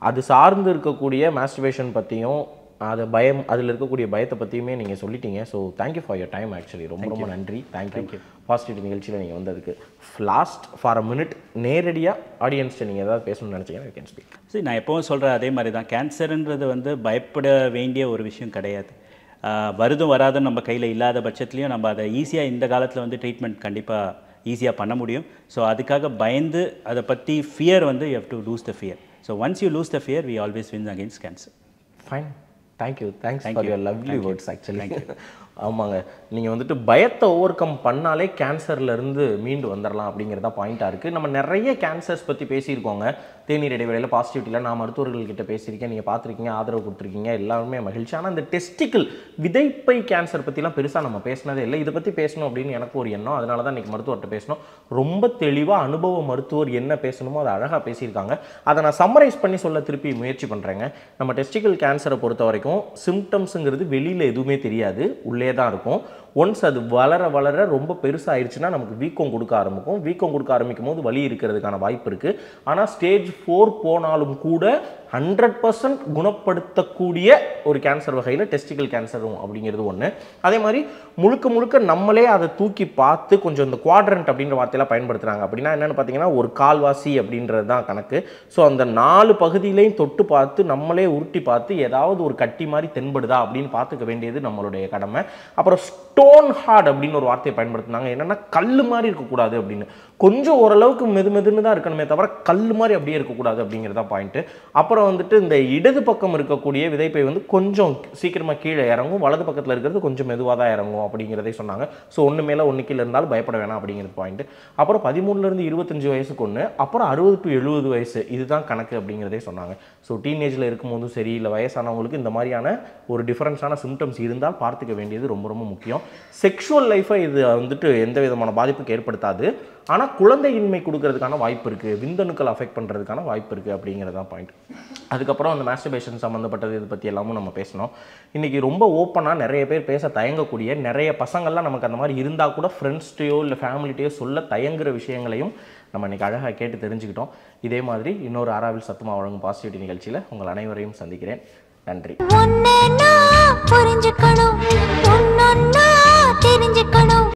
அது சார்ந்து இருக்கக்கூடிய மாஸ்டர்பேஷன் பற்றியும் அது பயம், அதில் இருக்கக்கூடிய பயத்தை பற்றியுமே நீங்கள் சொல்லிட்டீங்க. So thank you for your time. Actually ரொம்ப ரொம்ப நன்றி. தேங்க்யூ. பாசிட்டிவ் நிகழ்ச்சியில் நீங்கள் வந்ததுக்கு. லாஸ்ட் ஃபார் அ மினிட் நேரடியாக ஆடியன்ஸ்ட்டு நீங்கள் ஏதாவது பேசணும்னு நினச்சிங்கன்னா கேன் ஸ்பீக். சரி, நான் எப்போவும் சொல்கிறேன் அதே மாதிரி தான். கேன்சருன்றது வந்து பயப்பட வேண்டிய ஒரு விஷயம் கிடையாது. வருதும் வராதும் நம்ம கையில் இல்லாத பட்சத்துலையும் நம்ம அதை ஈஸியாக இந்த காலத்தில் வந்து ட்ரீட்மெண்ட் கண்டிப்பாக ஈஸியாக பண்ண முடியும். ஸோ அதுக்காக பயந்து அதை பற்றி ஃபியர் வந்து you have to lose the fear. So once you lose the fear we always win against cancer. Fine, thank you. Thanks for your lovely words. Actually ஆமாங்க, நீங்கள் வந்துட்டு பயத்தை ஓவர் கம் பண்ணாலே கேன்சர்லேருந்து மீண்டு வந்துடலாம் அப்படிங்கிறதா பாயிண்ட்டாக இருக்குது. நம்ம நிறைய கேன்சர்ஸ் பற்றி பேசியிருக்கோங்க. தேநீர் இடைவேளையில் பாசிட்டிவிட்டியில் நான் மருத்துவர்கள்கிட்ட பேசியிருக்கேன், நீங்கள் பார்த்துருக்கீங்க, ஆதரவு கொடுத்துருக்கீங்க, எல்லாருமே மகிழ்ச்சி. ஆனால் இந்த டெஸ்டிக்கல் விதைப்பை கேன்சர் பற்றிலாம் பெருசாக நம்ம பேசினதே இல்லை. இதை பற்றி பேசணும் அப்படின்னு எனக்கு ஒரு எண்ணம். அதனால தான் இன்றைக்கி மருத்துவர்கிட்ட பேசணும். ரொம்ப தெளிவாக அனுபவ மருத்துவர் என்ன பேசணுமோ அதை அழகாக பேசியிருக்காங்க. அதை நான் சம்மரைஸ் பண்ணி சொல்ல திருப்பி முயற்சி பண்ணுறேங்க. நம்ம டெஸ்டிக்கல் கேன்சரை பொறுத்த வரைக்கும் சிம்டம்ஸுங்கிறது வெளியில் எதுவுமே தெரியாது, உள்ளே தான் இருக்கும். ஒன்ஸ் அது வளர வளர ரொம்ப பெருசாகிடுச்சுன்னா நமக்கு வீக்கம் கொடுக்க ஆரம்பிக்கும். வீக்கம் கொடுக்க ஆரம்பிக்கும் போது வலி இருக்கிறதுக்கான வாய்ப்பு இருக்குது. ஆனால் ஸ்டேஜ் 4 போனாலும் கூட 100% குணப்படுத்தக்கூடிய ஒரு கேன்சர் வகையில் டெஸ்டிக்கல் கேன்சரும் அப்படிங்கிறது ஒன்று. அதே மாதிரி முழுக்க முழுக்க நம்மளே அதை தூக்கி பார்த்து கொஞ்சம் இந்த குவாட்ரண்ட் அப்படின்ற வார்த்தையெல்லாம் பயன்படுத்துகிறாங்க. அப்படின்னா என்னென்னு பார்த்தீங்கன்னா ஒரு கால்வாசி அப்படின்றது தான் கணக்கு. ஸோ அந்த 4 பகுதியிலையும் தொட்டு பார்த்து நம்மளே உருட்டி பார்த்து ஏதாவது ஒரு கட்டி மாதிரி தென்படுதா அப்படின்னு பார்த்துக்க வேண்டியது நம்மளுடைய கடமை. அப்புறம் ஸ்டோன் ஹார்ட் அப்படின்னு ஒரு வார்த்தையை பயன்படுத்தினாங்க. என்னென்னா கல் மாதிரி இருக்கக்கூடாது அப்படின்னு. கொஞ்சம் ஓரளவுக்கு மெதுன்னு தான் இருக்கணுமே தவிர கல் மாதிரி அப்படியே இருக்கக்கூடாது அப்படிங்கிறதா பாயிண்ட்டு. அப்புறம் வந்துட்டு இந்த இடது பக்கம் இருக்கக்கூடிய விதைப்பை வந்து கொஞ்சம் சீக்கிரமாக கீழே இறங்கும், வலது பக்கத்தில் இருக்கிறது கொஞ்சம் மெதுவாக தான் இறங்கும் அப்படிங்கிறதே சொன்னாங்க. ஸோ ஒன்று மேலே ஒன்று கீழே இருந்தாலும் பயப்பட வேணாம் அப்படிங்கிறது பாயிண்ட். அப்புறம் 13லேருந்து 25 வயசுக்கு ஒன்று, அப்புறம் 60 to 70 வயசு, இதுதான் கணக்கு அப்படிங்கிறதே சொன்னாங்க. ஸோ டீனேஜில் இருக்கும்போதும் சரி இல்லை வயசானவங்களுக்கு இந்த மாதிரியான ஒரு டிஃப்ரென்ஸான சிம்டம்ஸ் இருந்தால் பார்த்துக்க வேண்டியது ரொம்ப ரொம்ப முக்கியம். செக்ஷுவல் லைஃப்பை இது வந்துட்டு எந்த விதமான பாதிப்புக்கு ஏற்படுத்தாது. ஆனால் குழந்தையின்மை கொடுக்கறதுக்கான வாய்ப்பு இருக்குது, விந்தணுக்கள் அஃபெக்ட் பண்ணுறதுக்கான வாய்ப்பு இருக்குது அப்படிங்கிறதான் பாயிண்ட். அதுக்கப்புறம் அந்த மாஸ்டர்பேஷன் சம்மந்தப்பட்டது இது பற்றி எல்லாமும் நம்ம பேசணும். இன்றைக்கி ரொம்ப ஓப்பனாக நிறைய பேர் பேச தயங்கக்கூடிய நிறைய பசங்கள்லாம் நமக்கு அந்த மாதிரி இருந்தால் கூட ஃப்ரெண்ட்ஸ்டையோ இல்லை ஃபேமிலிட்டையோ சொல்ல தயங்குற விஷயங்களையும் நம்ம இன்றைக்கி அழகாக கேட்டு தெரிஞ்சுக்கிட்டோம். இதே மாதிரி இன்னொரு ஆராவில் சத்துமா வழங்கும் பாசிட்டிவிட்டி நிகழ்ச்சியில் உங்கள் அனைவரையும் சந்திக்கிறேன். நன்றி. புரிஞ்சுக்கணும்.